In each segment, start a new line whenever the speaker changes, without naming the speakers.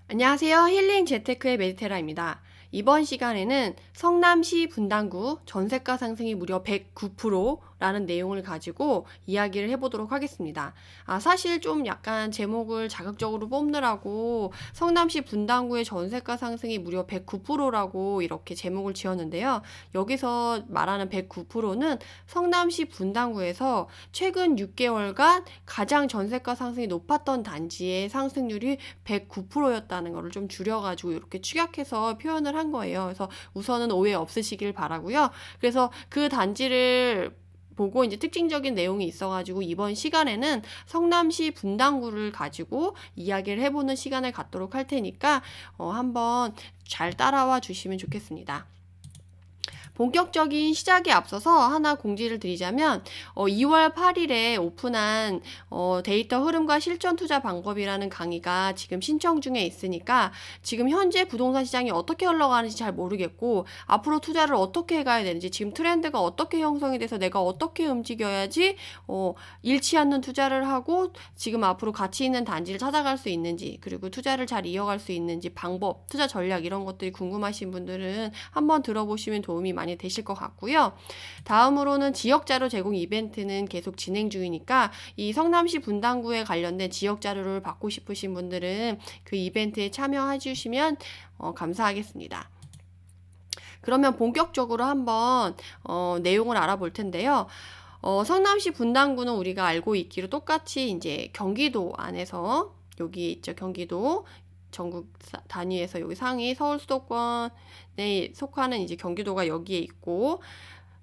안녕하세요. 힐링 재테크의 메디테라입니다. 이번 시간에는 성남시 분당구 전세가 상승이 무려 109%라는 내용을 가지고 이야기를 해보도록 하겠습니다. 사실 좀 약간 제목을 자극적으로 뽑느라고 성남시 분당구의 전세가 상승이 무려 109%라고 이렇게 제목을 지었는데요. 여기서 말하는 109%는 성남시 분당구에서 최근 6개월간 가장 전세가 상승이 높았던 단지의 상승률이 109%였다는 것을 좀 줄여가지고 이렇게 축약해서 표현을 한 거예요. 그래서 우선은 오해 없으시길 바라고요. 그래서 그 단지를 보고 이제 특징적인 내용이 있어가지고 이번 시간에는 성남시 분당구를 가지고 이야기를 해보는 시간을 갖도록 할 테니까 한번 잘 따라와 주시면 좋겠습니다. 본격적인 시작에 앞서서 하나 공지를 드리자면 2월 8일에 오픈한 데이터 흐름과 실전 투자 방법이라는 강의가 지금 신청 중에 있으니까 지금 현재 부동산 시장이 어떻게 흘러가는지 잘 모르겠고 앞으로 투자를 어떻게 해가야 되는지 지금 트렌드가 어떻게 형성이 돼서 내가 어떻게 움직여야지 잃지 않는 투자를 하고 지금 앞으로 가치 있는 단지를 찾아갈 수 있는지 그리고 투자를 잘 이어갈 수 있는지 방법, 투자 전략 이런 것들이 궁금하신 분들은 한번 들어보시면 도움이 많이 되실 것 같고요. 다음으로는 지역자료 제공 이벤트는 계속 진행 중이니까 이 성남시 분당구에 관련된 지역자료를 받고 싶으신 분들은 그 이벤트에 참여해 주시면 감사하겠습니다. 그러면 본격적으로 한번 내용을 알아볼 텐데요. 성남시 분당구는 우리가 알고 있기로 똑같이 이제 경기도 안에서 여기 있죠. 경기도 전국 단위에서 여기 상위 서울 수도권에 속하는 이제 경기도가 여기에 있고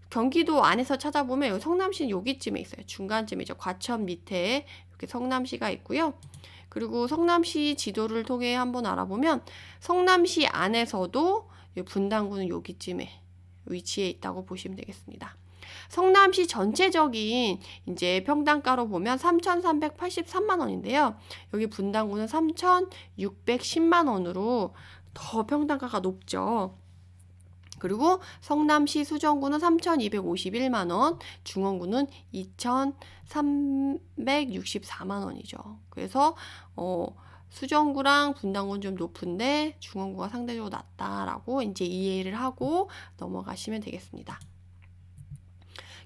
경기도 안에서 찾아보면 여기 성남시는 여기쯤에 있어요. 중간쯤이죠. 과천 밑에 이렇게 성남시가 있고요. 그리고 성남시 지도를 통해 한번 알아보면 성남시 안에서도 분당구는 여기쯤에 위치해 있다고 보시면 되겠습니다. 성남시 전체적인 이제 평당가로 보면 3,383만 원인데요. 여기 분당구는 3,610만 원으로 더 평당가가 높죠. 그리고 성남시 수정구는 3,251만 원, 중원구는 2,364만 원이죠. 그래서 수정구랑 분당구는 좀 높은데 중원구가 상대적으로 낮다라고 이제 이해를 하고 넘어가시면 되겠습니다.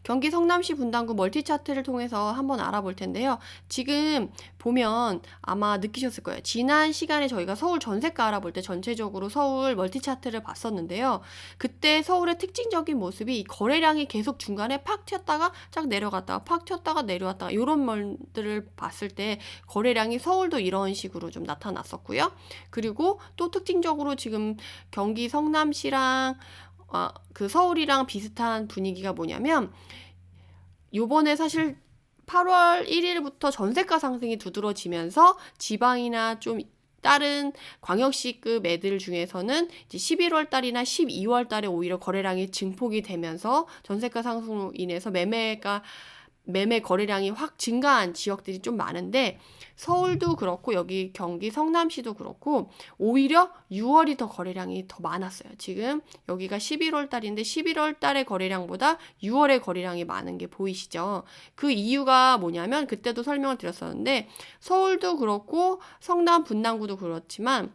경기 성남시 분당구 멀티 차트를 통해서 한번 알아볼 텐데요. 지금 보면 아마 느끼셨을 거예요. 지난 시간에 저희가 서울 전세가 알아볼 때 전체적으로 서울 멀티 차트를 봤었는데요. 그때 서울의 특징적인 모습이 거래량이 계속 중간에 팍 튀었다가 쫙 내려갔다가 팍 튀었다가 내려왔다가 이런 멀들을 봤을 때 거래량이 서울도 이런 식으로 좀 나타났었고요. 그리고 또 특징적으로 지금 경기 성남시랑 그 서울이랑 비슷한 분위기가 뭐냐면 요번에 사실 8월 1일부터 전세가 상승이 두드러지면서 지방이나 좀 다른 광역시급 애들 중에서는 이제 11월 달이나 12월 달에 오히려 거래량이 증폭이 되면서 전세가 상승으로 인해서 매매 거래량이 확 증가한 지역들이 좀 많은데 서울도 그렇고 여기 경기 성남시도 그렇고 오히려 6월이 더 거래량이 더 많았어요. 지금 여기가 11월 달인데 11월 달의 거래량보다 6월의 거래량이 많은 게 보이시죠? 그 이유가 뭐냐면 그때도 설명을 드렸었는데 서울도 그렇고 성남 분당구도 그렇지만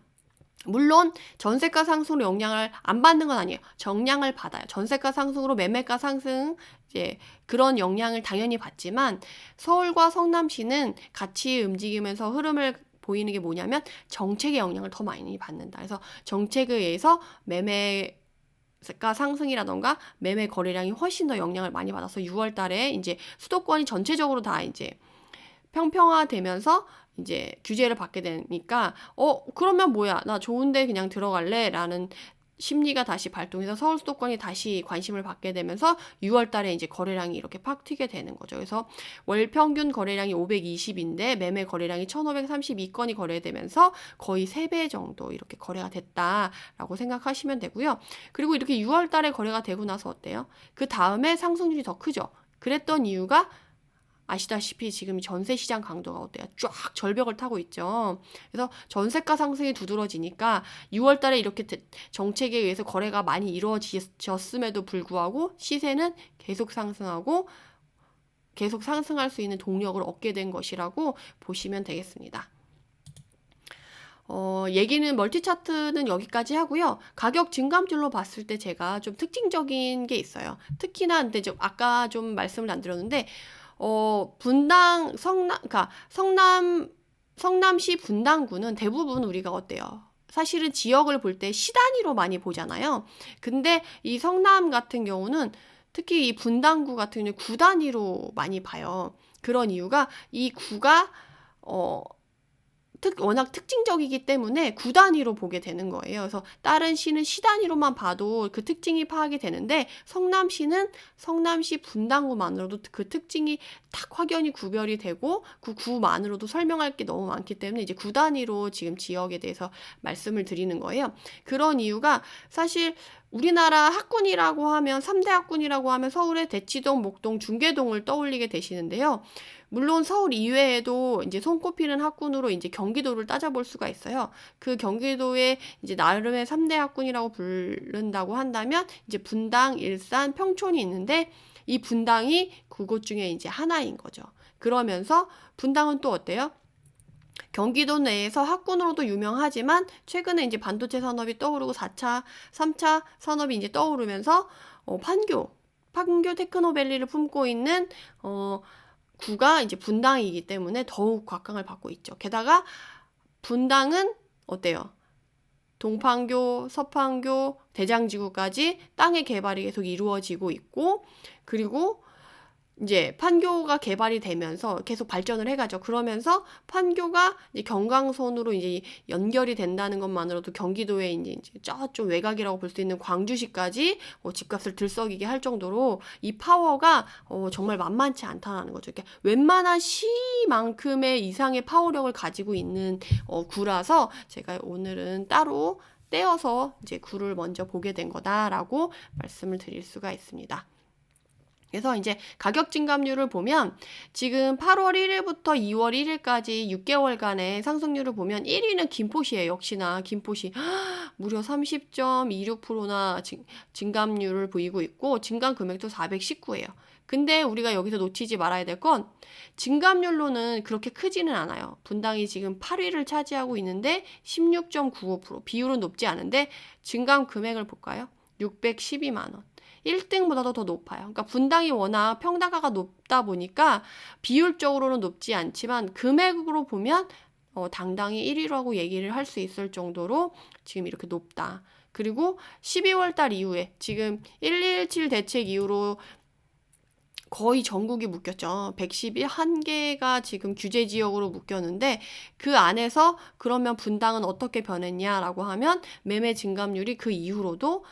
물론 전세가 상승으로 영향을 안 받는 건 아니에요. 정량을 받아요. 전세가 상승으로 매매가 상승 이제 그런 영향을 당연히 받지만 서울과 성남시는 같이 움직이면서 흐름을 보이는 게 뭐냐면 정책의 영향을 더 많이 받는다. 그래서 정책에 의해서 매매가 상승이라던가 매매 거래량이 훨씬 더 영향을 많이 받아서 6월 달에 이제 수도권이 전체적으로 다 이제 평평화되면서 이제 규제를 받게 되니까 그러면 뭐야 나 좋은데 그냥 들어갈래 라는 심리가 다시 발동해서 서울 수도권이 다시 관심을 받게 되면서 6월 달에 이제 거래량이 이렇게 팍 튀게 되는 거죠. 그래서 월 평균 거래량이 520인데 매매 거래량이 1,532건이 거래되면서 거의 3배 정도 이렇게 거래가 됐다라고 생각하시면 되고요. 그리고 이렇게 6월 달에 거래가 되고 나서 어때요? 그 다음에 상승률이 더 크죠. 그랬던 이유가 아시다시피 지금 전세 시장 강도가 어때요? 쫙 절벽을 타고 있죠. 그래서 전세가 상승이 두드러지니까 6월 달에 이렇게 정책에 의해서 거래가 많이 이루어졌음에도 불구하고 시세는 계속 상승하고 계속 상승할 수 있는 동력을 얻게 된 것이라고 보시면 되겠습니다. 얘기는 멀티 차트는 여기까지 하고요. 가격 증감률로 봤을 때 제가 좀 특징적인 게 있어요. 특히나 근데 아까 좀 말씀을 안 드렸는데 분당 그러니까 성남시 분당구는 대부분 우리가 어때요? 사실은 지역을 볼 때 시 단위로 많이 보잖아요. 근데 이 성남 같은 경우는 특히 이 분당구 같은 경우는 구 단위로 많이 봐요. 그런 이유가 이 구가 워낙 특징적이기 때문에 구 단위로 보게 되는 거예요. 그래서 다른 시는 시 단위로만 봐도 그 특징이 파악이 되는데 성남시는 성남시 분당구만으로도 그 특징이 딱 확연히 구별이 되고 그 구만으로도 설명할 게 너무 많기 때문에 이제 구 단위로 지금 지역에 대해서 말씀을 드리는 거예요. 그런 이유가 사실 우리나라 학군이라고 하면 3대 학군이라고 하면 서울의 대치동, 목동, 중계동을 떠올리게 되시는데요. 물론 서울 이외에도 이제 손꼽히는 학군으로 이제 경기도를 따져볼 수가 있어요. 그 경기도에 이제 나름의 3대 학군이라고 부른다고 한다면 이제 분당, 일산, 평촌이 있는데 이 분당이 그곳 중에 이제 하나인 거죠. 그러면서 분당은 또 어때요? 경기도 내에서 학군으로도 유명하지만 최근에 이제 반도체 산업이 떠오르고 4차, 3차 산업이 이제 떠오르면서 판교 테크노밸리를 품고 있는 구가 이제 분당이기 때문에 더욱 곽강을 받고 있죠. 게다가 분당은 어때요? 동판교, 서판교, 대장지구까지 땅의 개발이 계속 이루어지고 있고 그리고 이제 판교가 개발이 되면서 계속 발전을 해가죠. 그러면서 판교가 이제 경강선으로 이제 연결이 된다는 것만으로도 경기도에 이제 저쪽 외곽이라고 볼 수 있는 광주시까지 집값을 들썩이게 할 정도로 이 파워가 정말 만만치 않다는 거죠. 그러니까 웬만한 시만큼의 이상의 파워력을 가지고 있는 구라서 제가 오늘은 따로 떼어서 이제 구를 먼저 보게 된 거다라고 말씀을 드릴 수가 있습니다. 그래서 이제 가격 증감률을 보면 지금 8월 1일부터 2월 1일까지 6개월간의 상승률을 보면 1위는 김포시예요. 역시나 김포시 무려 30.26%나 증감률을 보이고 있고 증감 금액도 419예요. 근데 우리가 여기서 놓치지 말아야 될 건 증감률로는 그렇게 크지는 않아요. 분당이 지금 8위를 차지하고 있는데 16.95% 비율은 높지 않은데 증감 금액을 볼까요? 612만 원. 1등보다도 더 높아요. 그러니까 분당이 워낙 평당가가 높다 보니까 비율적으로는 높지 않지만 금액으로 보면 당당히 1위라고 얘기를 할 수 있을 정도로 지금 이렇게 높다. 그리고 12월 달 이후에 지금 117 대책 이후로 거의 전국이 묶였죠. 111개가 지금 규제 지역으로 묶였는데 그 안에서 그러면 분당은 어떻게 변했냐라고 하면 매매 증감률이 그 이후로도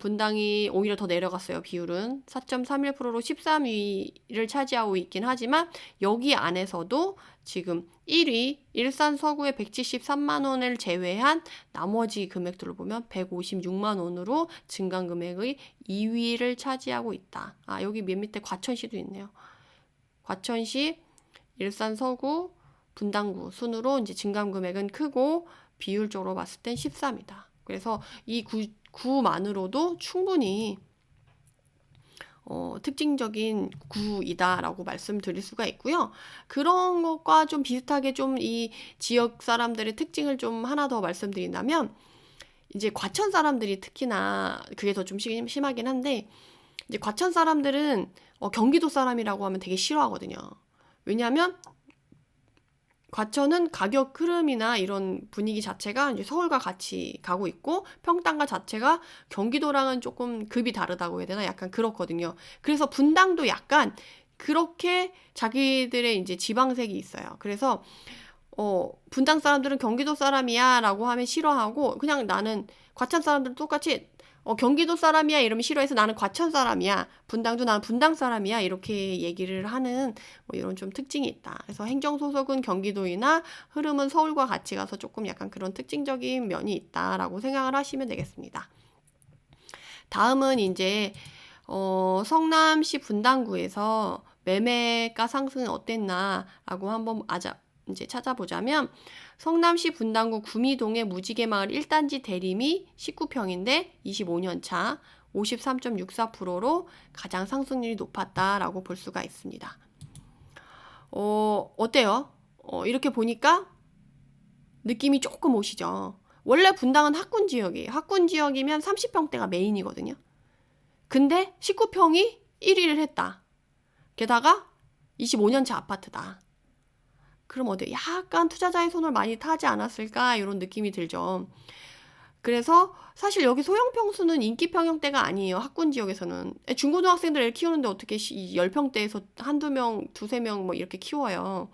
분당이 오히려 더 내려갔어요. 비율은 4.31%로 13위를 차지하고 있긴 하지만 여기 안에서도 지금 1위 일산 서구의 173만 원을 제외한 나머지 금액들을 보면 156만 원으로 증감 금액의 2위를 차지하고 있다. 여기 맨 밑에 과천시도 있네요. 과천시, 일산 서구, 분당구 순으로 이제 증감 금액은 크고 비율적으로 봤을 땐 13이다. 그래서 이 구만으로도 충분히 특징적인 구이다라고 말씀드릴 수가 있고요. 그런 것과 좀 비슷하게 좀 이 지역 사람들의 특징을 좀 하나 더 말씀드린다면 이제 과천 사람들이 특히나 그게 더 좀 심하긴 한데 이제 과천 사람들은 경기도 사람이라고 하면 되게 싫어하거든요. 왜냐하면 과천은 가격 흐름이나 이런 분위기 자체가 이제 서울과 같이 가고 있고 평당가 자체가 경기도랑은 조금 급이 다르다고 해야 되나? 약간 그렇거든요. 그래서 분당도 약간 그렇게 자기들의 이제 지방색이 있어요. 그래서 분당 사람들은 경기도 사람이야 라고 하면 싫어하고 그냥 나는 과천 사람들 똑같이 경기도 사람이야 이러면 싫어해서 나는 과천 사람이야. 분당도 나는 분당 사람이야. 이렇게 얘기를 하는 이런 좀 특징이 있다. 그래서 행정소속은 경기도이나 흐름은 서울과 같이 가서 조금 약간 그런 특징적인 면이 있다라고 생각을 하시면 되겠습니다. 다음은 이제 성남시 분당구에서 매매가 상승은 어땠나라고 한번 이제 찾아보자면 성남시 분당구 구미동의 무지개마을 1단지 대림이 19평인데 25년 차 53.64%로 가장 상승률이 높았다라고 볼 수가 있습니다. 어때요? 이렇게 보니까 느낌이 조금 오시죠? 원래 분당은 학군 지역이에요. 학군 지역이면 30평대가 메인이거든요. 근데 19평이 1위를 했다. 게다가 25년차 아파트다. 그럼 어때? 약간 투자자의 손을 많이 타지 않았을까? 이런 느낌이 들죠. 그래서 사실 여기 소형평수는 인기 평형대가 아니에요. 학군 지역에서는. 중고등학생들 을 키우는데 어떻게 10평대에서 한두 명, 두세 명 뭐 이렇게 키워요.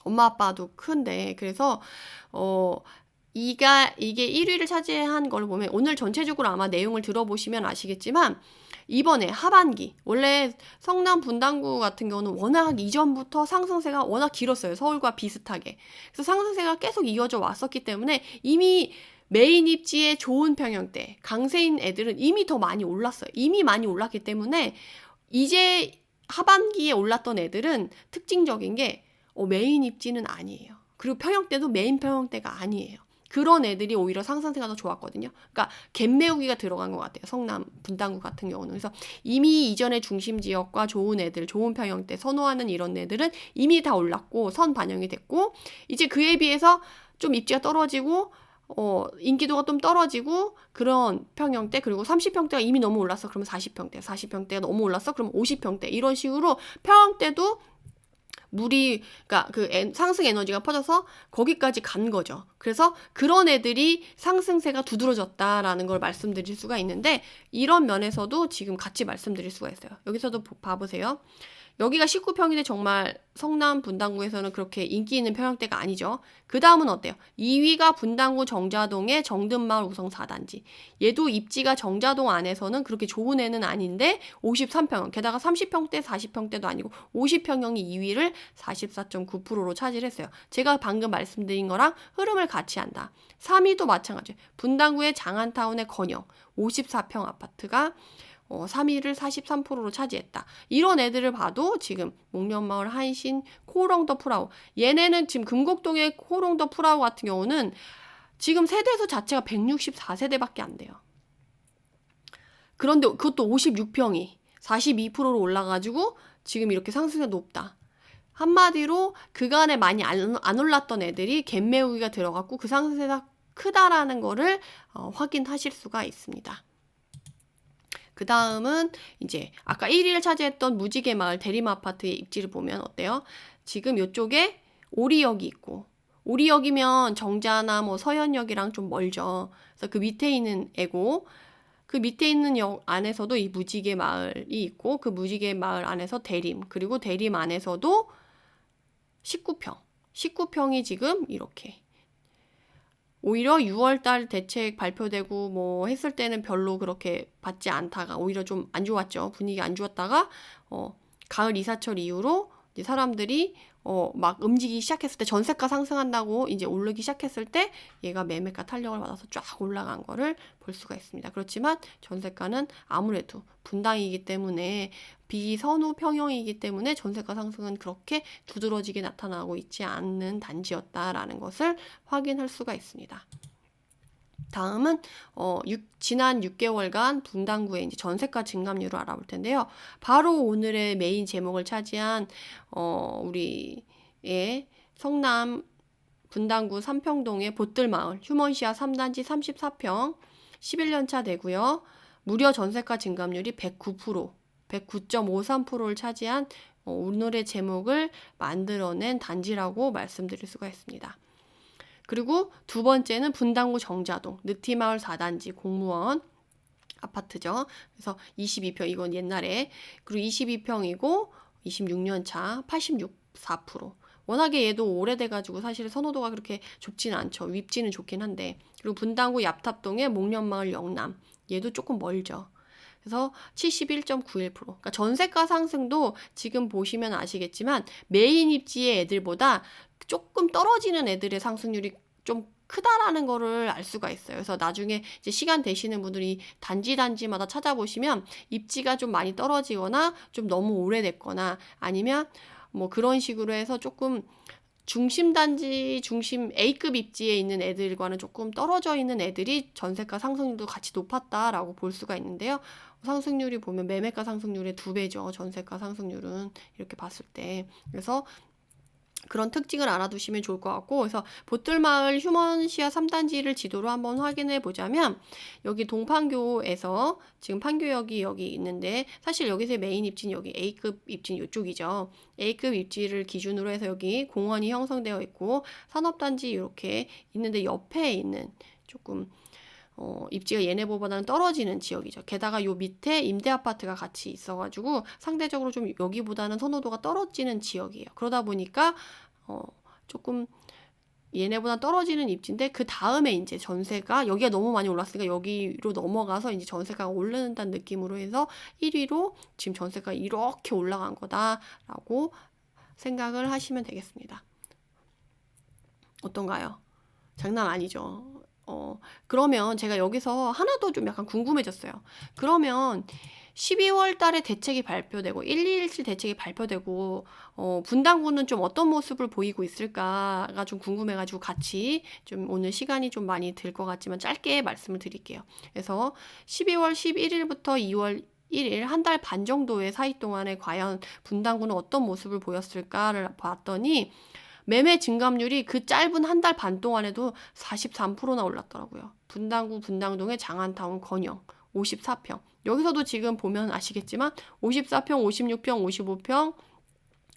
엄마 아빠도 큰데. 그래서 이게 1위를 차지한 걸 보면 오늘 전체적으로 아마 내용을 들어보시면 아시겠지만 이번에 하반기 원래 성남 분당구 같은 경우는 워낙 이전부터 상승세가 워낙 길었어요. 서울과 비슷하게. 그래서 상승세가 계속 이어져 왔었기 때문에 이미 메인 입지의 좋은 평형대, 강세인 애들은 이미 더 많이 올랐어요. 이미 많이 올랐기 때문에 이제 하반기에 올랐던 애들은 특징적인 게 메인 입지는 아니에요. 그리고 평형대도 메인 평형대가 아니에요. 그런 애들이 오히려 상승세가 더 좋았거든요. 그러니까 갭 메우기가 들어간 것 같아요. 성남 분당구 같은 경우는. 그래서 이미 이전의 중심 지역과 좋은 애들, 좋은 평형대 선호하는 이런 애들은 이미 다 올랐고 선 반영이 됐고 이제 그에 비해서 좀 입지가 떨어지고 인기도가 좀 떨어지고 그런 평형대 그리고 30평대가 이미 너무 올랐어. 그러면 40평대가 너무 올랐어. 그러면 50평대 이런 식으로 평형대도 그러니까 상승 에너지가 퍼져서 거기까지 간 거죠. 그래서 그런 애들이 상승세가 두드러졌다라는 걸 말씀드릴 수가 있는데 이런 면에서도 지금 같이 말씀드릴 수가 있어요. 여기서도 봐보세요. 여기가 19평인데 정말 성남 분당구에서는 그렇게 인기 있는 평형대가 아니죠. 그 다음은 어때요? 2위가 분당구 정자동의 정든마을 우성 4단지. 얘도 입지가 정자동 안에서는 그렇게 좋은 애는 아닌데 53평형. 게다가 30평대, 40평대도 아니고 50평형이 2위를 44.9%로 차지했어요. 제가 방금 말씀드린 거랑 흐름을 같이 한다. 3위도 마찬가지예요. 분당구의 장안타운의 건영 54평 아파트가 3위를 43%로 차지했다. 이런 애들을 봐도 지금 목련마을, 한신, 코롱더 프라우 얘네는 지금 금곡동의 코롱더 프라우 같은 경우는 지금 세대수 자체가 164세대밖에 안 돼요. 그런데 그것도 56평이 42%로 올라가지고 지금 이렇게 상승세가 높다. 한마디로 그간에 많이 안 올랐던 애들이 갭 메우기가 들어갔고 그 상승세가 크다라는 거를 확인하실 수가 있습니다. 그 다음은 이제 아까 1위를 차지했던 무지개 마을 대림 아파트의 입지를 보면 어때요? 지금 이쪽에 오리역이 있고 오리역이면 정자나 뭐 서현역이랑 좀 멀죠. 그래서 그 밑에 있는 애고 그 밑에 있는 역 안에서도 이 무지개 마을이 있고 그 무지개 마을 안에서 대림 그리고 대림 안에서도 19평이 지금 이렇게 오히려 6월달 대책 발표되고 뭐 했을 때는 별로 그렇게 받지 않다가 오히려 좀 안 좋았죠. 분위기 안 좋았다가 가을 이사철 이후로 이제 사람들이 막 움직이기 시작했을 때 전세가 상승한다고 이제 오르기 시작했을 때 얘가 매매가 탄력을 받아서 쫙 올라간 거를 볼 수가 있습니다. 그렇지만 전세가는 아무래도 분당이기 때문에 비선호 평형이기 때문에 전세가 상승은 그렇게 두드러지게 나타나고 있지 않는 단지였다라는 것을 확인할 수가 있습니다. 다음은 지난 6개월간 분당구의 이제 전세가 증감률을 알아볼 텐데요. 바로 오늘의 메인 제목을 차지한 우리의 성남 분당구 삼평동의 보뜰마을 휴먼시아 3단지 34평 11년차 되고요. 무려 전세가 증감률이 109%, 109.53%를 차지한 오늘의 제목을 만들어낸 단지라고 말씀드릴 수가 있습니다. 그리고 두 번째는 분당구 정자동 느티마을 4단지 공무원 아파트죠. 그래서 22평 이건 옛날에 그리고 22평이고 26년차 86.4%. 워낙에 얘도 오래돼가지고 사실 선호도가 그렇게 좁지는 않죠. 윗지는 좋긴 한데 그리고 분당구 yap탑동의 목련마을 영남 얘도 조금 멀죠. 그래서 71.91%. 그러니까 전세가 상승도 지금 보시면 아시겠지만 메인 입지의 애들보다 조금 떨어지는 애들의 상승률이 좀 크다라는 거를 알 수가 있어요. 그래서 나중에 이제 시간 되시는 분들이 단지마다 찾아보시면 입지가 좀 많이 떨어지거나 좀 너무 오래됐거나 아니면 뭐 그런 식으로 해서 조금 중심단지, 중심 A급 입지에 있는 애들과는 조금 떨어져 있는 애들이 전세가 상승률도 같이 높았다라고 볼 수가 있는데요. 상승률이 보면 매매가 상승률의 2배죠. 전세가 상승률은 이렇게 봤을 때. 그래서 그런 특징을 알아두시면 좋을 것 같고, 그래서 보틀마을 휴먼시아 3단지를 지도로 한번 확인해 보자면, 여기 동판교에서 지금 판교역이 여기 있는데, 사실 여기서의 메인 입지는 여기 A급 입지는 이쪽이죠. A급 입지를 기준으로 해서 여기 공원이 형성되어 있고 산업단지 이렇게 있는데, 옆에 있는 조금 입지가 얘네보다는 떨어지는 지역이죠. 게다가 요 밑에 임대 아파트가 같이 있어가지고 상대적으로 좀 여기보다는 선호도가 떨어지는 지역이에요. 그러다 보니까 조금 얘네보다 떨어지는 입지인데, 그 다음에 이제 전세가 여기가 너무 많이 올랐으니까 여기로 넘어가서 이제 전세가가 오르는다는 느낌으로 해서 1위로 지금 전세가 이렇게 올라간 거다라고 생각을 하시면 되겠습니다. 어떤가요? 장난 아니죠. 그러면 제가 여기서 하나 더 좀 약간 궁금해졌어요. 그러면 12월 달에 대책이 발표되고 1217 대책이 발표되고 분당구는 좀 어떤 모습을 보이고 있을까가 좀 궁금해가지고 같이 좀 오늘 시간이 좀 많이 들 것 같지만 짧게 말씀을 드릴게요. 그래서 12월 11일부터 2월 1일 한 달 반 정도의 사이 동안에 과연 분당구는 어떤 모습을 보였을까를 봤더니 매매 증감률이 그 짧은 한 달 반 동안에도 43%나 올랐더라고요. 분당구 분당동의 장안타운 건영 54평. 여기서도 지금 보면 아시겠지만 54평, 56평, 55평,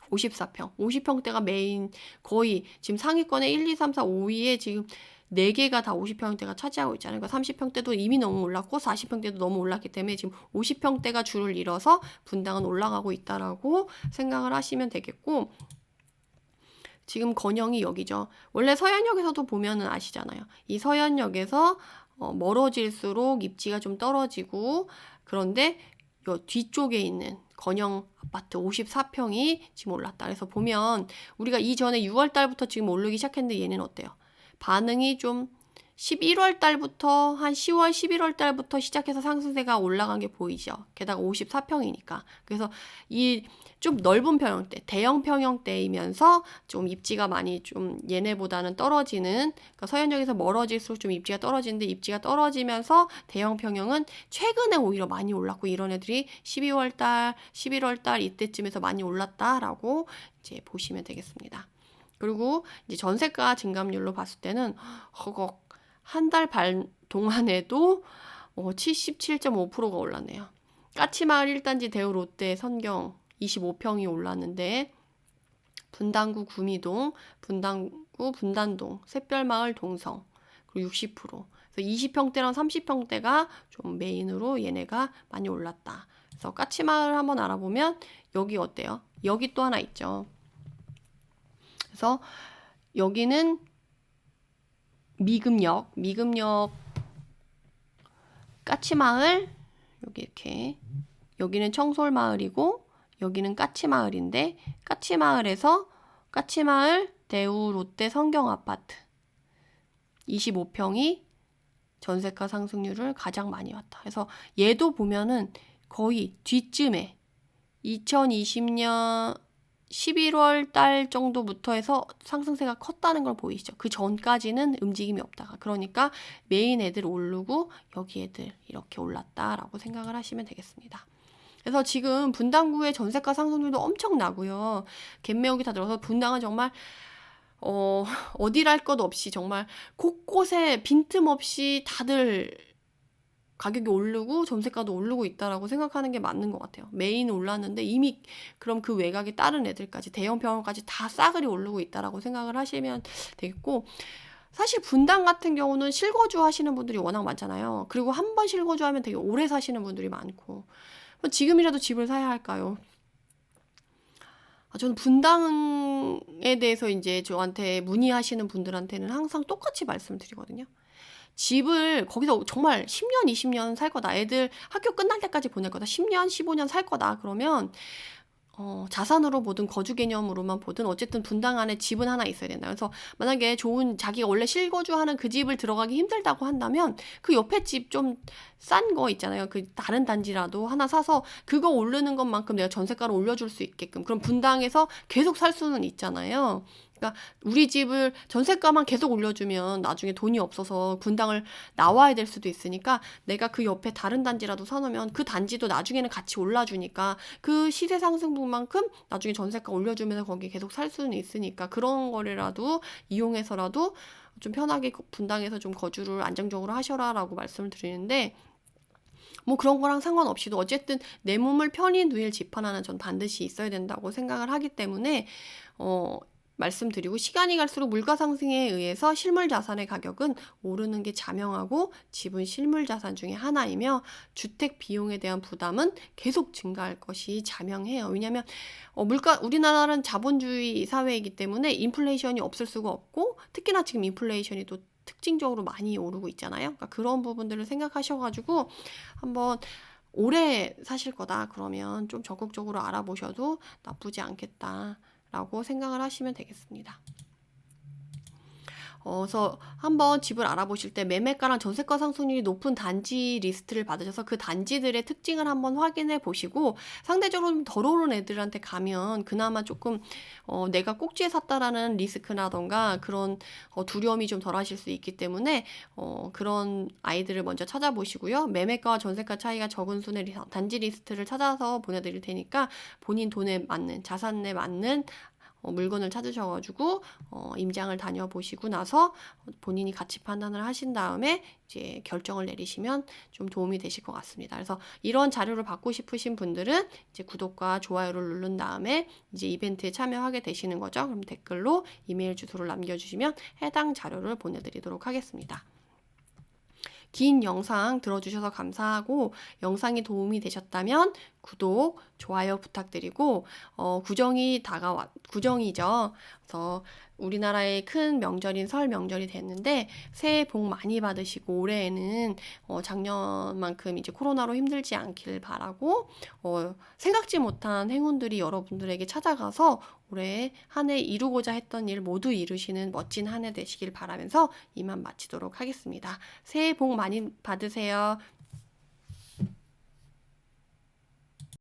54평. 50평대가 메인 거의 지금 상위권에 1, 2, 3, 4, 5위에 지금 4개가 다 50평대가 차지하고 있잖아요. 그러니까 30평대도 이미 너무 올랐고 40평대도 너무 올랐기 때문에 지금 50평대가 줄을 이뤄서 분당은 올라가고 있다라고 생각을 하시면 되겠고, 지금 건영이 여기죠. 원래 서현역에서도 보면은 아시잖아요. 이 서현역에서 멀어질수록 입지가 좀 떨어지고, 그런데 요 뒤쪽에 있는 건영 아파트 54평이 지금 올랐다. 그래서 보면 우리가 이전에 6월 달부터 지금 오르기 시작했는데 얘는 어때요? 반응이 좀 11월 달부터 한 10월, 11월 달부터 시작해서 상승세가 올라간 게 보이죠. 게다가 54평이니까. 그래서 이 좀 넓은 평형대, 대형 평형대이면서 좀 입지가 많이 좀 얘네보다는 떨어지는, 그러니까 서현역에서 멀어질수록 좀 입지가 떨어지는데, 입지가 떨어지면서 대형 평형은 최근에 오히려 많이 올랐고, 이런 애들이 12월 달, 11월 달 이때쯤에서 많이 올랐다라고 이제 보시면 되겠습니다. 그리고 이제 전세가 증감률로 봤을 때는 허걱 한 달 반 동안에도 77.5%가 올랐네요. 까치마을 1단지 대우 롯데 선경 25평이 올랐는데, 분당구 구미동, 분당구 분단동, 샛별마을 동성 그리고 60%. 그래서 20평대랑 30평대가 좀 메인으로 얘네가 많이 올랐다. 그래서 까치마을 한번 알아보면 여기 어때요? 여기 또 하나 있죠. 그래서 여기는 미금역 까치마을, 여기 이렇게, 여기는 청솔마을이고 여기는 까치마을인데, 까치마을에서 까치마을 대우 롯데 성경 아파트 25평이 전세가 상승률을 가장 많이 왔다. 그래서 얘도 보면은 거의 뒤쯤에 2020년 11월 달 정도부터 해서 상승세가 컸다는 걸 보이시죠? 그 전까지는 움직임이 없다가, 그러니까 메인 애들 오르고 여기 애들 이렇게 올랐다라고 생각을 하시면 되겠습니다. 그래서 지금 분당구의 전세가 상승률도 엄청나고요. 갭매혹이 다 들어서 분당은 정말 어디랄 것 없이 정말 곳곳에 빈틈없이 다들 가격이 오르고 전세가도 오르고 있다라고 생각하는 게 맞는 것 같아요. 메인 올랐는데 이미 그럼 그 외곽에 다른 애들까지 대형 병원까지 다 싸그리 오르고 있다라고 생각을 하시면 되겠고, 사실 분당 같은 경우는 실거주 하시는 분들이 워낙 많잖아요. 그리고 한 번 실거주하면 되게 오래 사시는 분들이 많고, 지금이라도 집을 사야 할까요? 저는 분당에 대해서 이제 저한테 문의하시는 분들한테는 항상 똑같이 말씀드리거든요. 집을 거기서 정말 10년, 20년 살 거다. 애들 학교 끝날 때까지 보낼 거다. 10년, 15년 살 거다. 그러면 자산으로 보든 거주 개념으로만 보든 어쨌든 분당 안에 집은 하나 있어야 된다. 그래서 만약에 좋은, 자기가 원래 실거주하는 그 집을 들어가기 힘들다고 한다면 그 옆에 집 좀 싼 거 있잖아요. 그 다른 단지라도 하나 사서 그거 오르는 것만큼 내가 전세가를 올려줄 수 있게끔, 그럼 분당에서 계속 살 수는 있잖아요. 그러니까 우리 집을 전세가만 계속 올려주면 나중에 돈이 없어서 분당을 나와야 될 수도 있으니까 내가 그 옆에 다른 단지라도 사놓으면 그 단지도 나중에는 같이 올라주니까 그 시세 상승분만큼 나중에 전세가 올려주면서 거기 계속 살 수는 있으니까 그런 거래라도 이용해서라도 좀 편하게 분당에서 좀 거주를 안정적으로 하셔라라고 말씀을 드리는데, 뭐 그런 거랑 상관없이도 어쨌든 내 몸을 편히 누일 집 하나는 전 반드시 있어야 된다고 생각을 하기 때문에 말씀드리고, 시간이 갈수록 물가 상승에 의해서 실물 자산의 가격은 오르는 게 자명하고 집은 실물 자산 중에 하나이며 주택 비용에 대한 부담은 계속 증가할 것이 자명해요. 왜냐하면 우리나라는 자본주의 사회이기 때문에 인플레이션이 없을 수가 없고, 특히나 지금 인플레이션이 또 특징적으로 많이 오르고 있잖아요. 그러니까 그런 부분들을 생각하셔가지고 한번 오래 사실 거다 그러면 좀 적극적으로 알아보셔도 나쁘지 않겠다라고 생각을 하시면 되겠습니다. 그래서 한번 집을 알아보실 때 매매가랑 전세가 상승률이 높은 단지 리스트를 받으셔서 그 단지들의 특징을 한번 확인해 보시고, 상대적으로 좀 덜 오른 애들한테 가면 그나마 조금 내가 꼭지에 샀다라는 리스크라던가 그런 두려움이 좀 덜하실 수 있기 때문에 그런 아이들을 먼저 찾아보시고요. 매매가와 전세가 차이가 적은 순의 단지 리스트를 찾아서 보내드릴 테니까 본인 돈에 맞는, 자산에 맞는 물건을 찾으셔가지고 임장을 다녀보시고 나서 본인이 가치 판단을 하신 다음에 이제 결정을 내리시면 좀 도움이 되실 것 같습니다. 그래서 이런 자료를 받고 싶으신 분들은 이제 구독과 좋아요를 누른 다음에 이제 이벤트에 참여하게 되시는 거죠. 그럼 댓글로 이메일 주소를 남겨주시면 해당 자료를 보내드리도록 하겠습니다. 긴 영상 들어주셔서 감사하고, 영상이 도움이 되셨다면 구독, 좋아요 부탁드리고, 구정이죠. 그래서 우리나라의 큰 명절인 설 명절이 됐는데 새해 복 많이 받으시고 올해에는 작년만큼 이제 코로나로 힘들지 않길 바라고, 생각지 못한 행운들이 여러분들에게 찾아가서 올해 한 해 이루고자 했던 일 모두 이루시는 멋진 한 해 되시길 바라면서 이만 마치도록 하겠습니다. 새해 복 많이 받으세요.